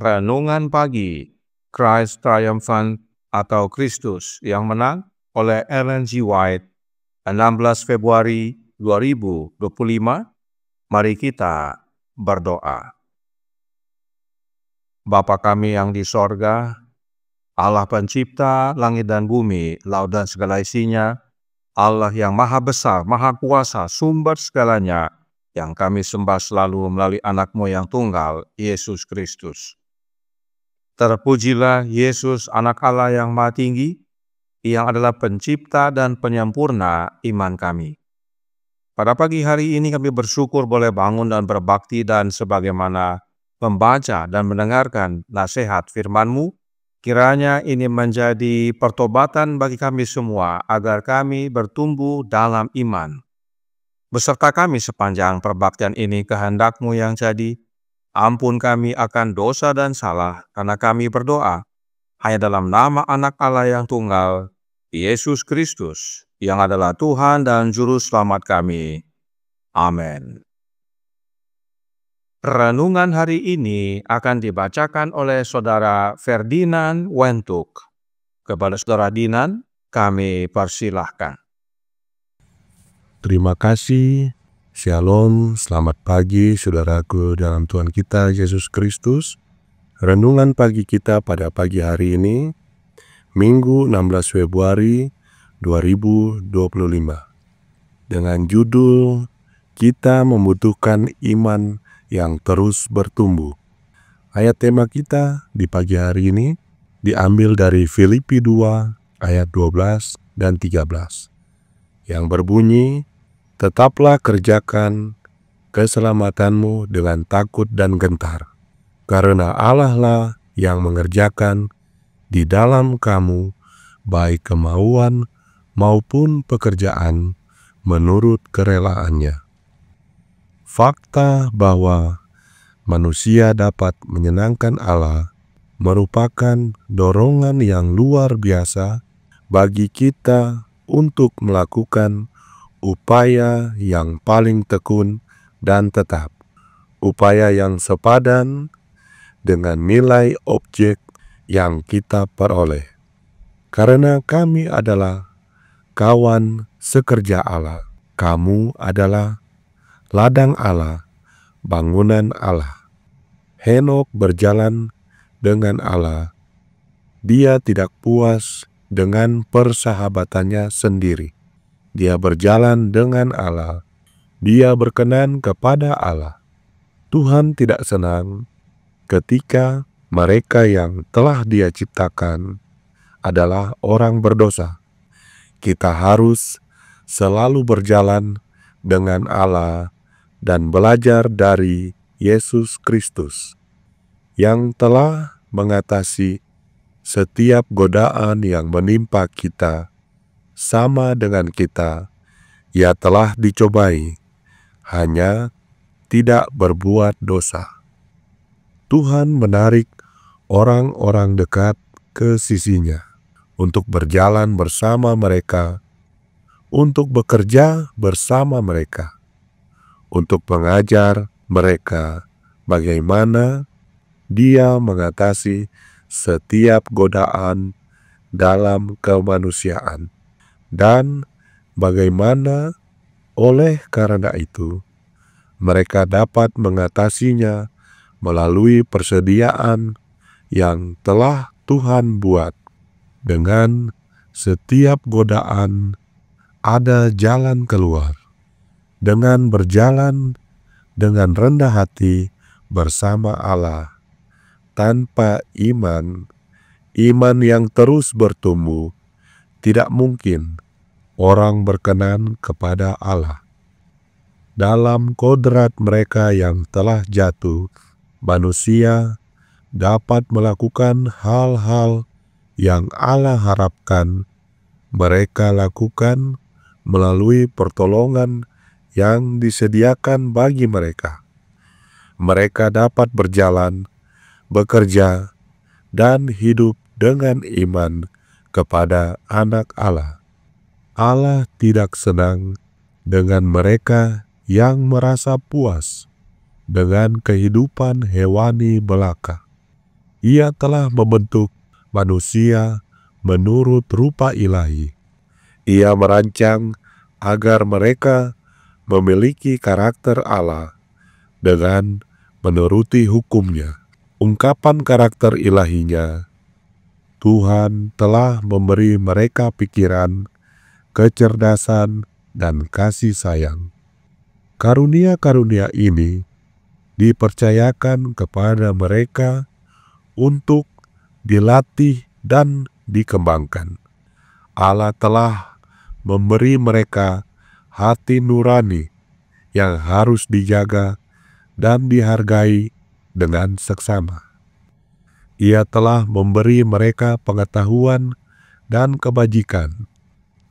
Renungan Pagi, Christ Triumphant atau Kristus yang Menang oleh Ellen G. White, 16 Februari 2025. Mari kita berdoa. Bapa kami yang di sorga, Allah pencipta langit dan bumi, laut dan segala isinya, Allah yang maha besar, maha kuasa, sumber segalanya, yang kami sembah selalu melalui anak-Mu yang tunggal, Yesus Kristus. Terpujilah Yesus, anak Allah yang maha tinggi, yang adalah pencipta dan penyempurna iman kami. Pada pagi hari ini kami bersyukur boleh bangun dan berbakti dan sebagaimana membaca dan mendengarkan nasihat firman-Mu, kiranya ini menjadi pertobatan bagi kami semua agar kami bertumbuh dalam iman. Beserta kami sepanjang perbaktian ini kehendak-Mu yang jadi. Ampun kami akan dosa dan salah, karena kami berdoa hanya dalam nama Anak Allah yang tunggal, Yesus Kristus, yang adalah Tuhan dan Juru Selamat kami. Amin. Renungan hari ini akan dibacakan oleh Saudara Ferdinand Wentuk. Kepada Saudara Dinan, kami persilahkan. Terima kasih. Shalom, selamat pagi saudaraku dalam Tuhan kita Yesus Kristus. Renungan pagi kita pada pagi hari ini, Minggu 16 Februari 2025. Dengan judul, Kita Membutuhkan Iman yang Terus Bertumbuh. Ayat tema kita di pagi hari ini diambil dari Filipi 2 ayat 12 dan 13. Yang berbunyi, tetaplah kerjakan keselamatanmu dengan takut dan gentar, karena Allah lah yang mengerjakan di dalam kamu baik kemauan maupun pekerjaan menurut kerelaannya. Fakta bahwa manusia dapat menyenangkan Allah merupakan dorongan yang luar biasa bagi kita untuk melakukan upaya yang paling tekun dan tetap, upaya yang sepadan dengan nilai objek yang kita peroleh. Karena kami adalah kawan sekerja Allah, kamu adalah ladang Allah, bangunan Allah. Henok berjalan dengan Allah. Dia tidak puas dengan persahabatannya sendiri. Dia berjalan dengan Allah. Dia berkenan kepada Allah. Tuhan tidak senang ketika mereka yang telah Dia ciptakan adalah orang berdosa. Kita harus selalu berjalan dengan Allah dan belajar dari Yesus Kristus yang telah mengatasi setiap godaan yang menimpa kita. Sama dengan kita, Ia telah dicobai, hanya tidak berbuat dosa. Tuhan menarik orang-orang dekat ke sisinya untuk berjalan bersama mereka, untuk bekerja bersama mereka, untuk mengajar mereka bagaimana Dia mengatasi setiap godaan dalam kemanusiaan. Dan bagaimana oleh karena itu mereka dapat mengatasinya melalui persediaan yang telah Tuhan buat. Dengan setiap godaan ada jalan keluar. Dengan berjalan dengan rendah hati bersama Allah. Tanpa iman yang terus bertumbuh, tidak mungkin orang berkenan kepada Allah. Dalam kodrat mereka yang telah jatuh, manusia dapat melakukan hal-hal yang Allah harapkan mereka lakukan melalui pertolongan yang disediakan bagi mereka. Mereka dapat berjalan, bekerja, dan hidup dengan iman kepada Anak Allah. Allah tidak senang dengan mereka yang merasa puas dengan kehidupan hewani belaka. Ia telah membentuk manusia menurut rupa ilahi. Ia merancang agar mereka memiliki karakter Allah dengan menuruti hukum-Nya. Ungkapan karakter ilahinya, Tuhan telah memberi mereka pikiran, kecerdasan, dan kasih sayang. Karunia-karunia ini dipercayakan kepada mereka untuk dilatih dan dikembangkan. Allah telah memberi mereka hati nurani yang harus dijaga dan dihargai dengan seksama. Ia telah memberi mereka pengetahuan dan kebajikan.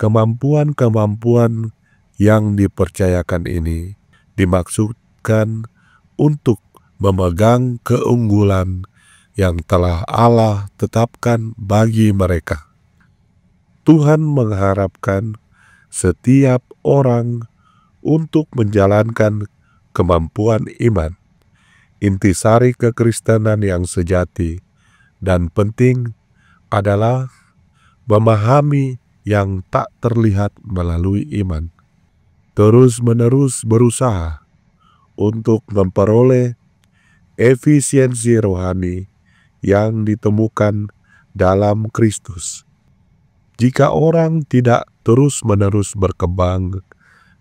Kemampuan-kemampuan yang dipercayakan ini dimaksudkan untuk memegang keunggulan yang telah Allah tetapkan bagi mereka. Tuhan mengharapkan setiap orang untuk menjalankan kemampuan iman, intisari kekristenan yang sejati dan penting adalah memahami yang tak terlihat melalui iman. Terus-menerus berusaha untuk memperoleh efisiensi rohani yang ditemukan dalam Kristus. Jika orang tidak terus-menerus berkembang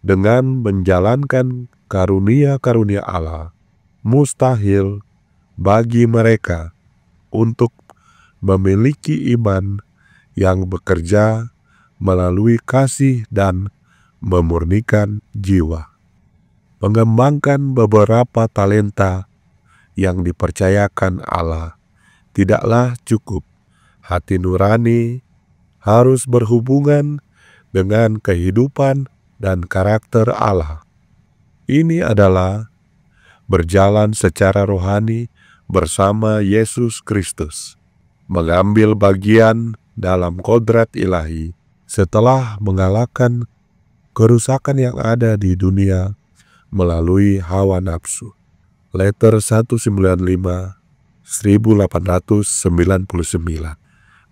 dengan menjalankan karunia-karunia Allah, mustahil bagi mereka untuk memiliki iman yang bekerja melalui kasih dan memurnikan jiwa. Mengembangkan beberapa talenta yang dipercayakan Allah tidaklah cukup. Hati nurani harus berhubungan dengan kehidupan dan karakter Allah. Ini adalah berjalan secara rohani bersama Yesus Kristus, mengambil bagian dalam kodrat ilahi setelah mengalahkan kerusakan yang ada di dunia melalui hawa nafsu. Letter 195 1899.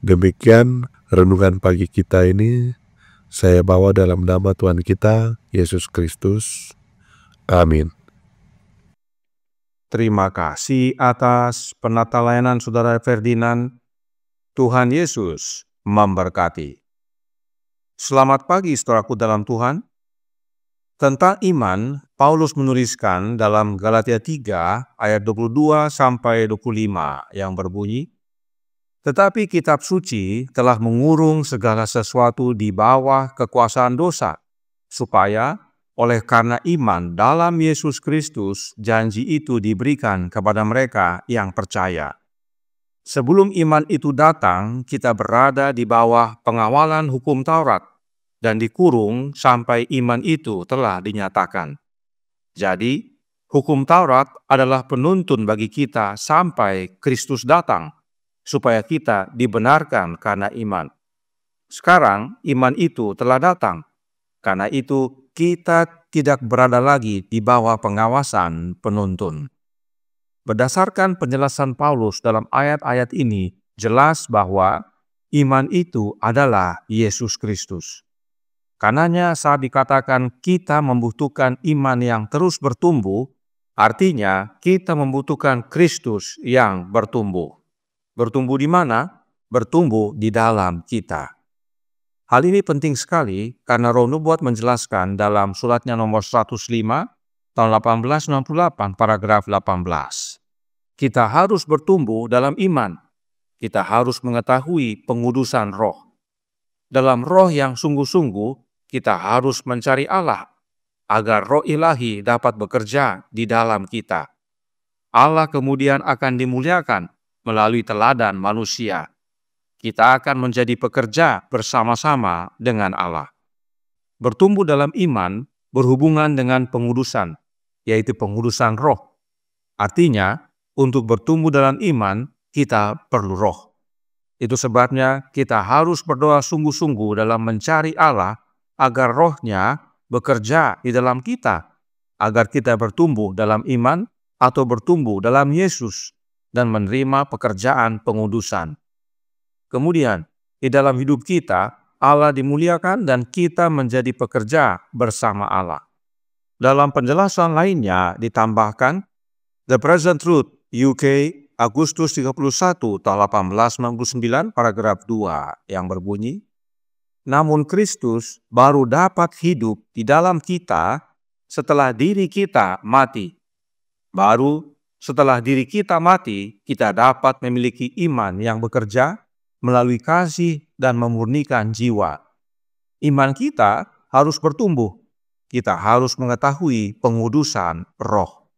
Demikian renungan pagi kita ini saya bawa dalam nama Tuhan kita, Yesus Kristus. Amin. Terima kasih atas penata layanan Saudara Ferdinand. Tuhan Yesus memberkati. Selamat pagi saudaraku dalam Tuhan. Tentang iman, Paulus menuliskan dalam Galatia 3 ayat 22 sampai 25 yang berbunyi, "Tetapi kitab suci telah mengurung segala sesuatu di bawah kekuasaan dosa, supaya oleh karena iman dalam Yesus Kristus, janji itu diberikan kepada mereka yang percaya. Sebelum iman itu datang, kita berada di bawah pengawalan hukum Taurat dan dikurung sampai iman itu telah dinyatakan. Jadi, hukum Taurat adalah penuntun bagi kita sampai Kristus datang, supaya kita dibenarkan karena iman. Sekarang iman itu telah datang, karena itu kita tidak berada lagi di bawah pengawasan penuntun." Berdasarkan penjelasan Paulus dalam ayat-ayat ini, jelas bahwa iman itu adalah Yesus Kristus. Karenanya saat dikatakan kita membutuhkan iman yang terus bertumbuh, artinya kita membutuhkan Kristus yang bertumbuh. Bertumbuh di mana? Bertumbuh di dalam kita. Hal ini penting sekali karena Roh Nubuat menjelaskan dalam suratnya nomor 105 tahun 1898 paragraf 18. Kita harus bertumbuh dalam iman. Kita harus mengetahui pengudusan roh. Dalam roh yang sungguh-sungguh, kita harus mencari Allah agar roh ilahi dapat bekerja di dalam kita. Allah kemudian akan dimuliakan melalui teladan manusia. Kita akan menjadi pekerja bersama-sama dengan Allah. Bertumbuh dalam iman berhubungan dengan pengudusan, yaitu pengudusan roh. Artinya, untuk bertumbuh dalam iman, kita perlu roh. Itu sebabnya kita harus berdoa sungguh-sungguh dalam mencari Allah agar rohnya bekerja di dalam kita, agar kita bertumbuh dalam iman atau bertumbuh dalam Yesus, dan menerima pekerjaan pengudusan. Kemudian, di dalam hidup kita, Allah dimuliakan dan kita menjadi pekerja bersama Allah. Dalam penjelasan lainnya ditambahkan, The Present Truth, UK, Agustus 31, tahun 1899, paragraf 2, yang berbunyi, namun Kristus baru dapat hidup di dalam kita setelah diri kita mati. Baru setelah diri kita mati, kita dapat memiliki iman yang bekerja melalui kasih dan memurnikan jiwa. Iman kita harus bertumbuh. Kita harus mengetahui pengudusan roh.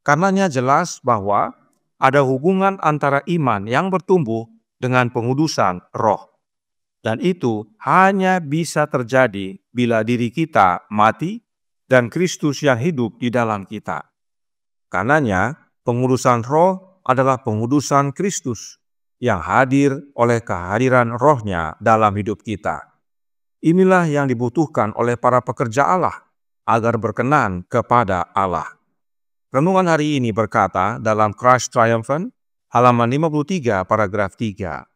Karenanya jelas bahwa ada hubungan antara iman yang bertumbuh dengan pengudusan roh. Dan itu hanya bisa terjadi bila diri kita mati dan Kristus yang hidup di dalam kita. Karenanya, pengudusan roh adalah pengudusan Kristus yang hadir oleh kehadiran rohnya dalam hidup kita. Inilah yang dibutuhkan oleh para pekerja Allah agar berkenan kepada Allah. Renungan hari ini berkata dalam Christ Triumphant, halaman 53, paragraf 3.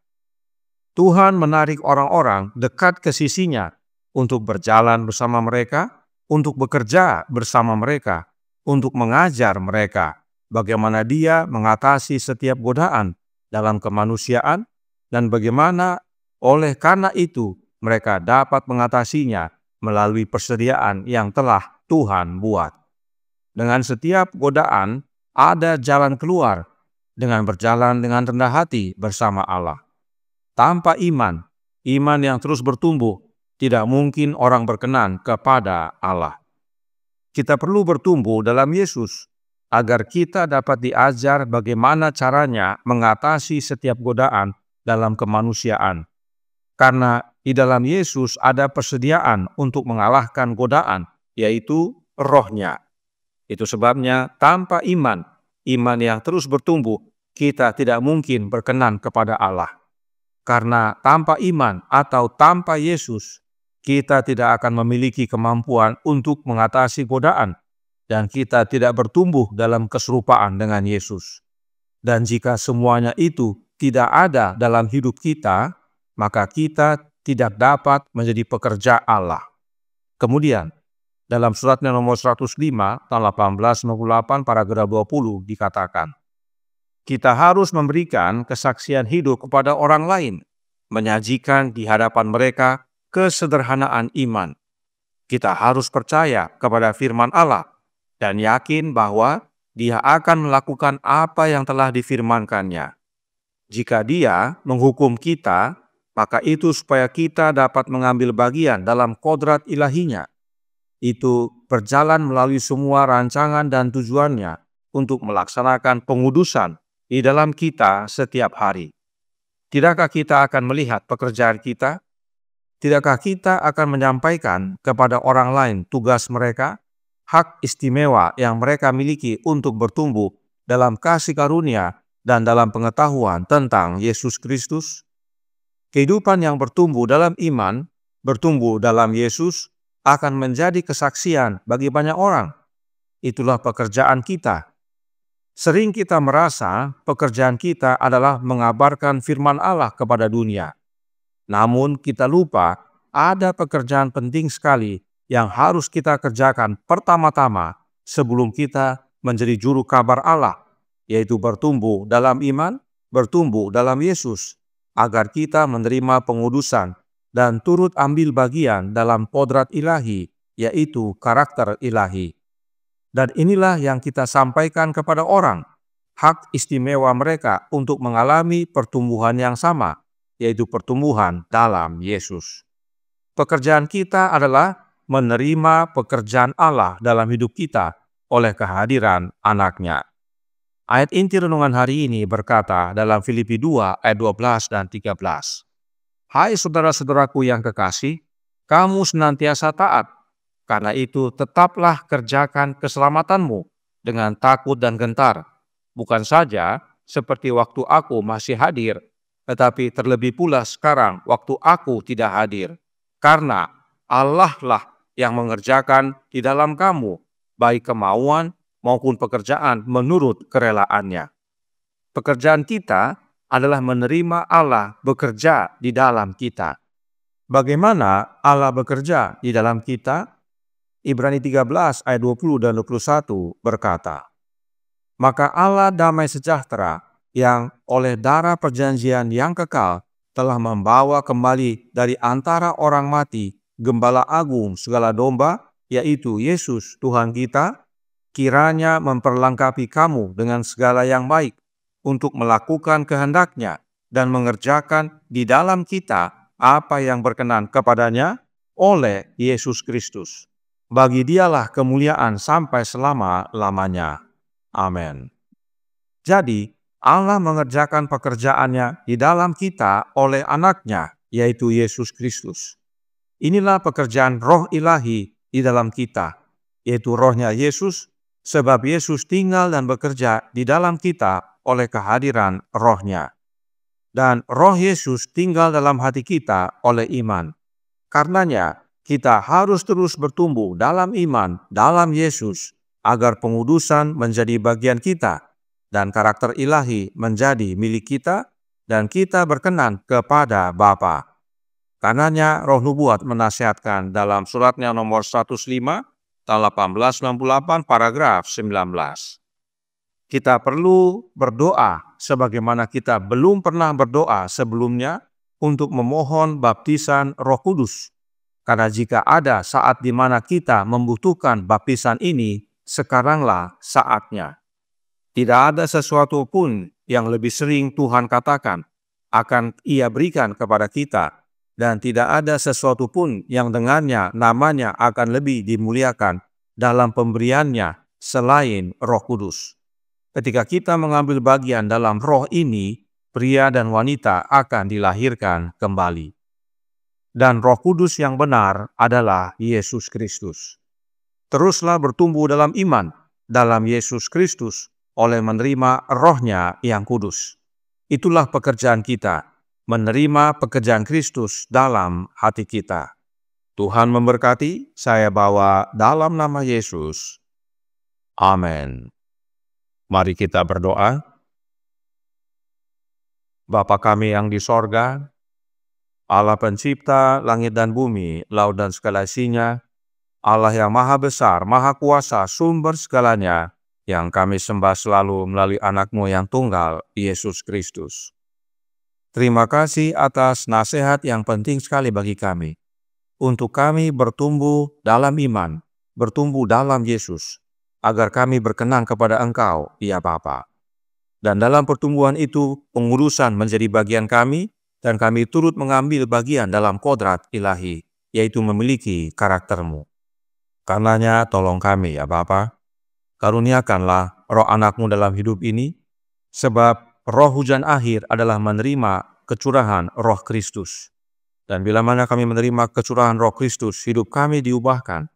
Tuhan menarik orang-orang dekat ke sisinya untuk berjalan bersama mereka, untuk bekerja bersama mereka, untuk mengajar mereka bagaimana Dia mengatasi setiap godaan dalam kemanusiaan dan bagaimana oleh karena itu mereka dapat mengatasinya melalui persediaan yang telah Tuhan buat. Dengan setiap godaan ada jalan keluar dengan berjalan dengan rendah hati bersama Allah. Tanpa iman yang terus bertumbuh, tidak mungkin orang berkenan kepada Allah. Kita perlu bertumbuh dalam Yesus agar kita dapat diajar bagaimana caranya mengatasi setiap godaan dalam kemanusiaan. Karena di dalam Yesus ada persediaan untuk mengalahkan godaan, yaitu rohnya. Itu sebabnya tanpa iman yang terus bertumbuh, kita tidak mungkin berkenan kepada Allah. Karena tanpa iman atau tanpa Yesus, kita tidak akan memiliki kemampuan untuk mengatasi godaan, dan kita tidak bertumbuh dalam keserupaan dengan Yesus. Dan jika semuanya itu tidak ada dalam hidup kita, maka kita tidak dapat menjadi pekerja Allah. Kemudian, dalam suratnya nomor 105, tahun 1898, paragraf 20 dikatakan, kita harus memberikan kesaksian hidup kepada orang lain, menyajikan di hadapan mereka kesederhanaan iman. Kita harus percaya kepada firman Allah dan yakin bahwa Dia akan melakukan apa yang telah difirmankannya. Jika Dia menghukum kita, maka itu supaya kita dapat mengambil bagian dalam kodrat ilahinya. Itu berjalan melalui semua rancangan dan tujuannya untuk melaksanakan pengudusan di dalam kita setiap hari. Tidakkah kita akan melihat pekerjaan kita? Tidakkah kita akan menyampaikan kepada orang lain tugas mereka, hak istimewa yang mereka miliki untuk bertumbuh dalam kasih karunia dan dalam pengetahuan tentang Yesus Kristus? Kehidupan yang bertumbuh dalam iman, bertumbuh dalam Yesus, akan menjadi kesaksian bagi banyak orang. Itulah pekerjaan kita. Sering kita merasa pekerjaan kita adalah mengabarkan firman Allah kepada dunia. Namun kita lupa ada pekerjaan penting sekali yang harus kita kerjakan pertama-tama sebelum kita menjadi juru kabar Allah, yaitu bertumbuh dalam iman, bertumbuh dalam Yesus, agar kita menerima pengudusan dan turut ambil bagian dalam kodrat ilahi, yaitu karakter ilahi. Dan inilah yang kita sampaikan kepada orang, hak istimewa mereka untuk mengalami pertumbuhan yang sama, yaitu pertumbuhan dalam Yesus. Pekerjaan kita adalah menerima pekerjaan Allah dalam hidup kita oleh kehadiran Anak-Nya. Ayat inti renungan hari ini berkata dalam Filipi 2 ayat 12 dan 13. Hai saudara-saudaraku yang kekasih, kamu senantiasa taat. Karena itu tetaplah kerjakan keselamatanmu dengan takut dan gentar. Bukan saja seperti waktu aku masih hadir, tetapi terlebih pula sekarang waktu aku tidak hadir. Karena Allah lah yang mengerjakan di dalam kamu, baik kemauan maupun pekerjaan menurut kerelaannya. Pekerjaan kita adalah menerima Allah bekerja di dalam kita. Bagaimana Allah bekerja di dalam kita? Ibrani 13 ayat 20 dan 21 berkata, "Maka Allah damai sejahtera yang oleh darah perjanjian yang kekal telah membawa kembali dari antara orang mati Gembala Agung segala domba, yaitu Yesus Tuhan kita, kiranya memperlengkapi kamu dengan segala yang baik untuk melakukan kehendak-Nya dan mengerjakan di dalam kita apa yang berkenan kepadanya oleh Yesus Kristus. Bagi Dialah kemuliaan sampai selama-lamanya. Amin." Jadi, Allah mengerjakan pekerjaannya di dalam kita oleh Anak-Nya, yaitu Yesus Kristus. Inilah pekerjaan Roh Ilahi di dalam kita, yaitu Roh-Nya Yesus, sebab Yesus tinggal dan bekerja di dalam kita oleh kehadiran Roh-Nya. Dan Roh Yesus tinggal dalam hati kita oleh iman. Karenanya, kita harus terus bertumbuh dalam iman, dalam Yesus, agar pengudusan menjadi bagian kita, dan karakter ilahi menjadi milik kita, dan kita berkenan kepada Bapa. Karenanya Roh Nubuat menasihatkan dalam suratnya nomor 105, tahun 1898, paragraf 19. Kita perlu berdoa sebagaimana kita belum pernah berdoa sebelumnya untuk memohon baptisan Roh Kudus. Karena jika ada saat di mana kita membutuhkan baptisan ini, sekaranglah saatnya. Tidak ada sesuatu pun yang lebih sering Tuhan katakan akan Ia berikan kepada kita, dan tidak ada sesuatu pun yang dengannya namanya akan lebih dimuliakan dalam pemberiannya selain Roh Kudus. Ketika kita mengambil bagian dalam roh ini, pria dan wanita akan dilahirkan kembali. Dan Roh Kudus yang benar adalah Yesus Kristus. Teruslah bertumbuh dalam iman, dalam Yesus Kristus, oleh menerima Roh-Nya yang kudus. Itulah pekerjaan kita, menerima pekerjaan Kristus dalam hati kita. Tuhan memberkati, saya bawa dalam nama Yesus. Amin. Mari kita berdoa. Bapa kami yang di sorga, Allah pencipta langit dan bumi, laut dan segala isinya, Allah yang maha besar, maha kuasa, sumber segalanya, yang kami sembah selalu melalui Anak-Mu yang tunggal, Yesus Kristus. Terima kasih atas nasihat yang penting sekali bagi kami, untuk kami bertumbuh dalam iman, bertumbuh dalam Yesus, agar kami berkenan kepada Engkau, ya Bapa. Dan dalam pertumbuhan itu, pengurusan menjadi bagian kami, dan kami turut mengambil bagian dalam kodrat ilahi, yaitu memiliki karakter-Mu. Karenanya tolong kami, ya Bapa, karuniakanlah Roh Anak-Mu dalam hidup ini, sebab roh hujan akhir adalah menerima kecurahan Roh Kristus. Dan bila mana kami menerima kecurahan Roh Kristus, hidup kami diubahkan.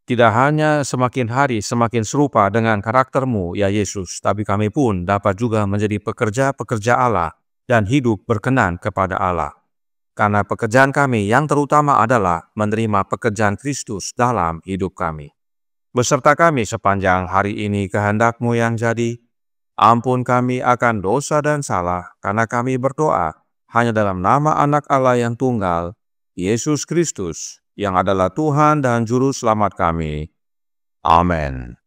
Tidak hanya semakin hari semakin serupa dengan karakter-Mu, ya Yesus, tapi kami pun dapat juga menjadi pekerja-pekerja Allah dan hidup berkenan kepada Allah. Karena pekerjaan kami yang terutama adalah menerima pekerjaan Kristus dalam hidup kami. Beserta kami sepanjang hari ini kehendak-Mu yang jadi. Ampun kami akan dosa dan salah, karena kami berdoa hanya dalam nama Anak Allah yang tunggal, Yesus Kristus, yang adalah Tuhan dan Juru Selamat kami. Amin.